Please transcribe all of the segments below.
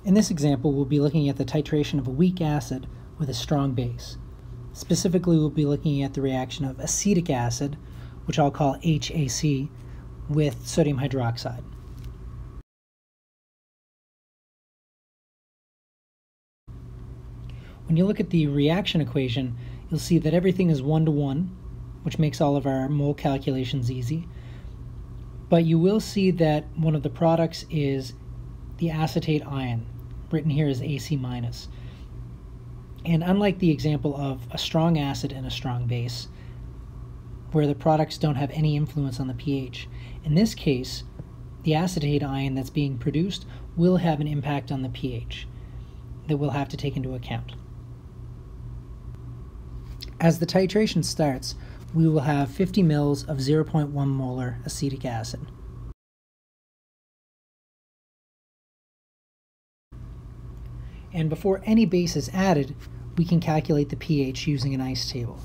In this example, we'll be looking at the titration of a weak acid with a strong base. Specifically, we'll be looking at the reaction of acetic acid, which I'll call HAC, with sodium hydroxide. When you look at the reaction equation, you'll see that everything is 1-to-1, which makes all of our mole calculations easy. But you will see that one of the products is the acetate ion, written here as AC-. And unlike the example of a strong acid and a strong base, where the products don't have any influence on the pH, in this case, the acetate ion that's being produced will have an impact on the pH that we'll have to take into account. As the titration starts, we will have 50 mils of 0.1 molar acetic acid. And before any base is added, we can calculate the pH using an ice table.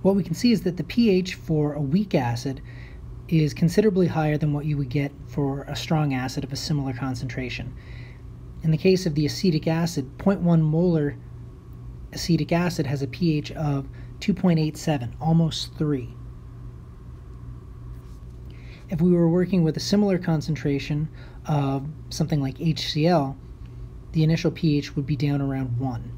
What we can see is that the pH for a weak acid is considerably higher than what you would get for a strong acid of a similar concentration. In the case of the acetic acid, 0.1 molar acetic acid has a pH of 2.87, almost 3. If we were working with a similar concentration of something like HCl, the initial pH would be down around 1.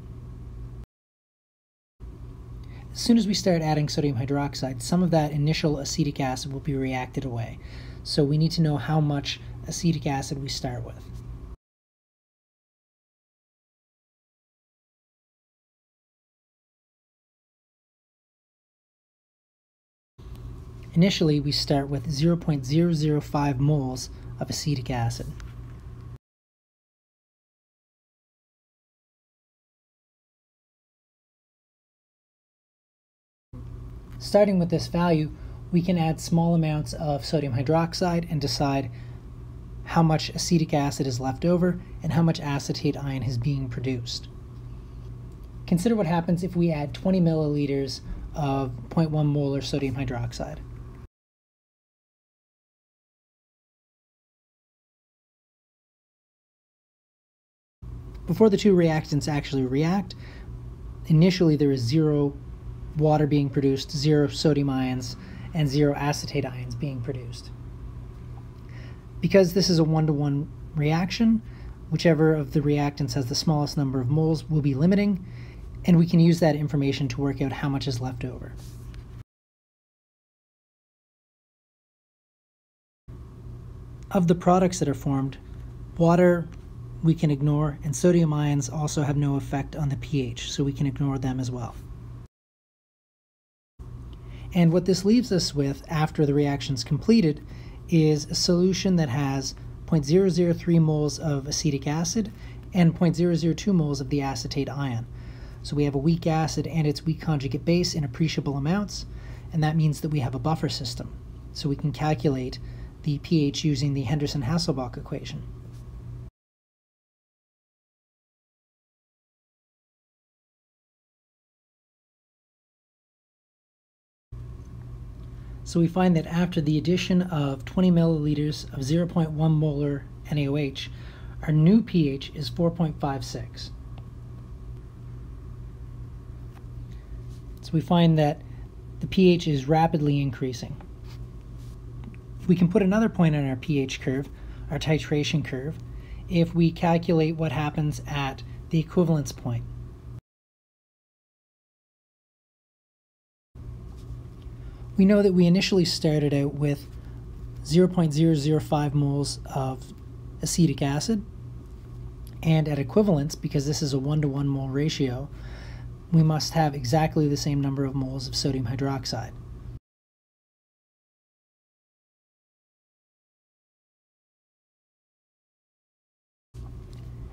As soon as we start adding sodium hydroxide, some of that initial acetic acid will be reacted away. So we need to know how much acetic acid we start with. Initially, we start with 0.005 moles of acetic acid. Starting with this value, we can add small amounts of sodium hydroxide and decide how much acetic acid is left over and how much acetate ion is being produced. Consider what happens if we add 20 milliliters of 0.1 molar sodium hydroxide. Before the two reactants actually react, initially there is 0 water being produced, 0 sodium ions, and 0 acetate ions being produced. Because this is a 1-to-1 reaction, whichever of the reactants has the smallest number of moles will be limiting, and we can use that information to work out how much is left over. Of the products that are formed, water we can ignore, and sodium ions also have no effect on the pH, so we can ignore them as well. And what this leaves us with after the reaction's completed is a solution that has 0.003 moles of acetic acid and 0.002 moles of the acetate ion. So we have a weak acid and its weak conjugate base in appreciable amounts, and that means that we have a buffer system. So we can calculate the pH using the Henderson-Hasselbalch equation. So we find that after the addition of 20 milliliters of 0.1 molar NaOH, our new pH is 4.56. So we find that the pH is rapidly increasing. We can put another point on our pH curve, our titration curve, if we calculate what happens at the equivalence point. We know that we initially started out with 0.005 moles of acetic acid, and at equivalence, because this is a 1-to-1 mole ratio, we must have exactly the same number of moles of sodium hydroxide.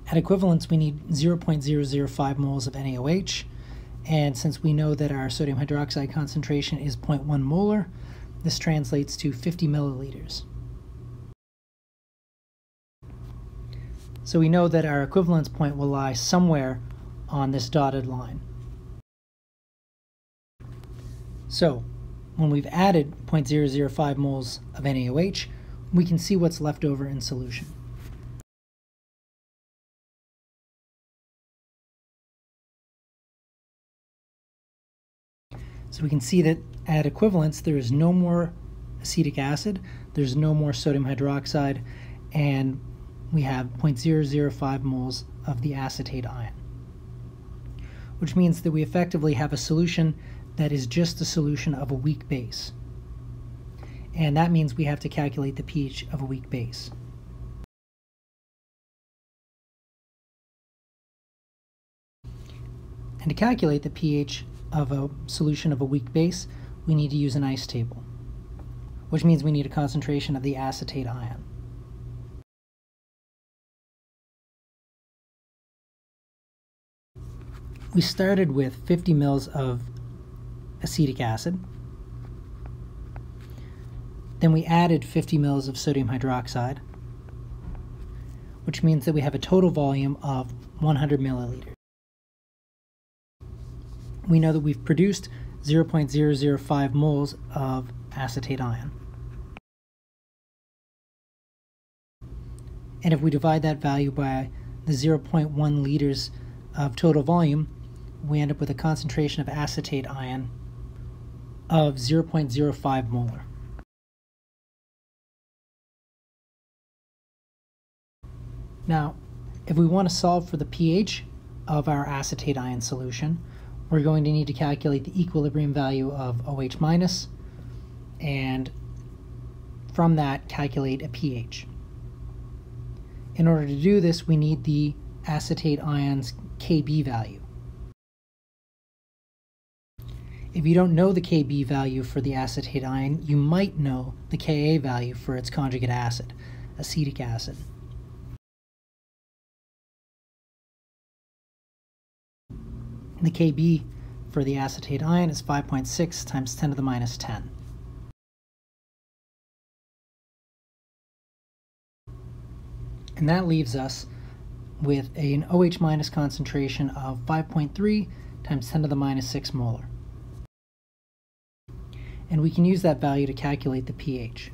At equivalence, we need 0.005 moles of NaOH, and since we know that our sodium hydroxide concentration is 0.1 molar, this translates to 50 milliliters. So we know that our equivalence point will lie somewhere on this dotted line. So when we've added 0.005 moles of NaOH, we can see what's left over in solution. So we can see that at equivalence, there is no more acetic acid, there's no more sodium hydroxide, and we have 0.005 moles of the acetate ion, which means that we effectively have a solution that is just a solution of a weak base. And that means we have to calculate the pH of a weak base. And to calculate the pH of a solution of a weak base, we need to use an ice table, which means we need a concentration of the acetate ion. We started with 50 mils of acetic acid. Then we added 50 mils of sodium hydroxide, which means that we have a total volume of 100 milliliters. We know that we've produced 0.005 moles of acetate ion. And if we divide that value by the 0.1 liters of total volume, we end up with a concentration of acetate ion of 0.05 molar. Now, if we want to solve for the pH of our acetate ion solution, we're going to need to calculate the equilibrium value of OH minus, and from that calculate a pH. In order to do this, we need the acetate ion's Kb value. If you don't know the Kb value for the acetate ion, you might know the Ka value for its conjugate acid, acetic acid. The Kb for the acetate ion is 5.6 times 10 to the minus 10. And that leaves us with an OH minus concentration of 5.3 times 10 to the minus 6 molar. And we can use that value to calculate the pH.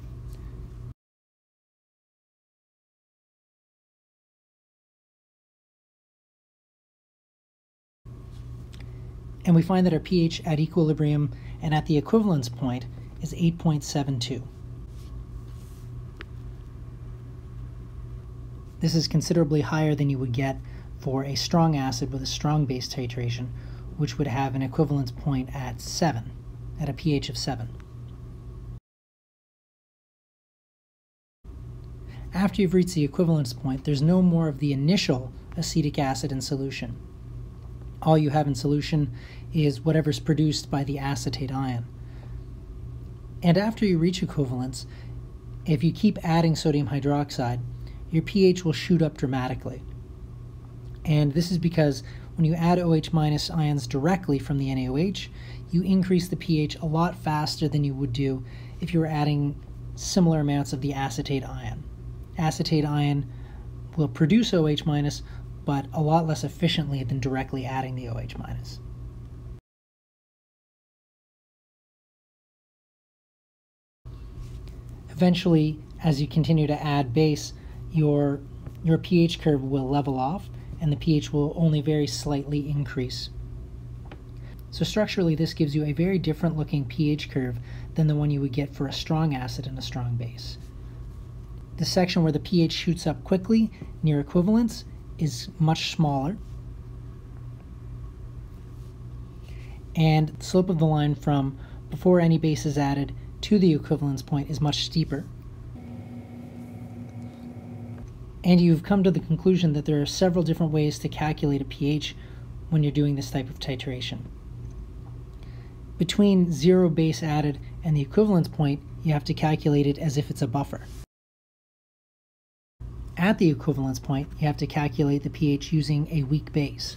And we find that our pH at equilibrium and at the equivalence point is 8.72. This is considerably higher than you would get for a strong acid with a strong base titration, which would have an equivalence point at 7, at a pH of 7. After you've reached the equivalence point, there's no more of the initial acetic acid in solution. All you have in solution is whatever's produced by the acetate ion. And after you reach equivalence, if you keep adding sodium hydroxide, your pH will shoot up dramatically. And this is because when you add OH minus ions directly from the NaOH, you increase the pH a lot faster than you would do if you were adding similar amounts of the acetate ion. Acetate ion will produce OH minus, but a lot less efficiently than directly adding the OH minus. Eventually, as you continue to add base, your pH curve will level off, and the pH will only very slightly increase. So structurally, this gives you a very different looking pH curve than the one you would get for a strong acid and a strong base. The section where the pH shoots up quickly near equivalence is much smaller, and the slope of the line from before any base is added to the equivalence point is much steeper. And you've come to the conclusion that there are several different ways to calculate a pH when you're doing this type of titration. Between zero base added and the equivalence point, you have to calculate it as if it's a buffer. at the equivalence point, you have to calculate the pH using a weak base.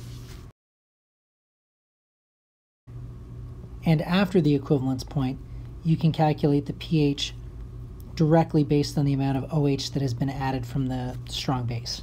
And after the equivalence point, you can calculate the pH directly based on the amount of OH that has been added from the strong base.